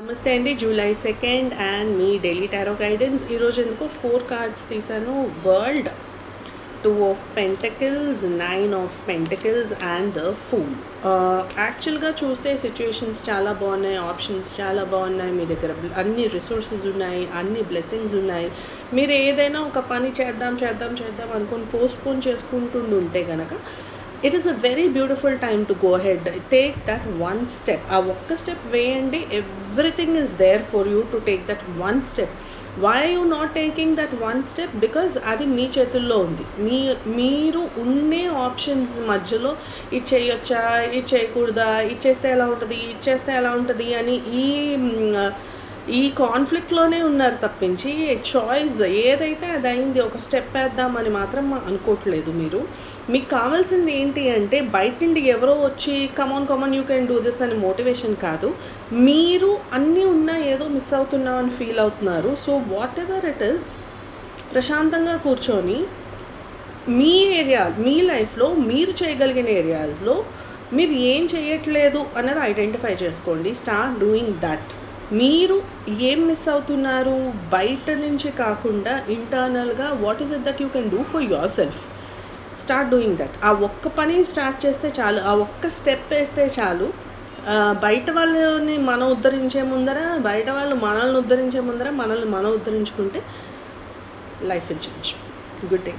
నమస్తే అండి. July 2 and me daily tarot guidance. ఈరోజు ఎందుకు 4 కార్డ్స్ తీసాను. World, 2 of pentacles, 9 of pentacles and the fool. యాక్చువల్గా చూస్తే సిచ్యువేషన్స్ చాలా బాగున్నాయి, ఆప్షన్స్ చాలా బాగున్నాయి, మీ దగ్గర అన్ని రిసోర్సెస్ ఉన్నాయి, అన్ని బ్లెస్సింగ్స్ ఉన్నాయి. మీరు ఏదైనా ఒక పని చేద్దాం అనుకుని పోస్ట్పోన్ చేసుకుంటుంటే కనుక it is a very beautiful time to go head. Take that one step. ఆ ఒక్క స్టెప్ వేయండి. Everything is there for you to take that one step. Why you not taking that one step? Because అది మీ చేతుల్లో ఉంది. మీరు ఉండే options మధ్యలో ఇది చేయొచ్చా, ఇది చేయకూడదా, ఇది చేస్తే ఎలా ఉంటుంది, ఇది చేస్తే ఎలా ఉంటుంది అని ఈ కాన్ఫ్లిక్ట్లోనే ఉన్నారు తప్పించి చాయిస్ ఏదైతే అది అయింది, ఒక స్టెప్ వేద్దామని మాత్రం అనుకోవట్లేదు. మీకు కావాల్సింది ఏంటి అంటే బయట నుండి ఎవరో వచ్చి come on you can do this అని మోటివేషన్ కాదు. మీరు అన్నీ ఉన్నా ఏదో మిస్ అవుతున్నాం అని ఫీల్ అవుతున్నారు. So what ever it is, ప్రశాంతంగా కూర్చొని మీ మీ లైఫ్లో మీరు చేయగలిగిన ఏరియాస్లో మీరు ఏం చేయట్లేదు అన్నది ఐడెంటిఫై చేసుకోండి. Start doing that. మీరు ఏం మిస్ అవుతున్నారు బయట నుంచి కాకుండా ఇంటర్నల్గా, what is it that you can do for your self? Start doing that. ఆ ఒక్క పని స్టార్ట్ చేస్తే చాలు, ఆ ఒక్క స్టెప్ వేస్తే చాలు. బయట వాళ్ళని మనం ఉద్ధరించే ముందర, బయట వాళ్ళు మనల్ని ఉద్ధరించే ముందర మనల్ని మనం ఉద్ధరించుకుంటే life will change. Good day.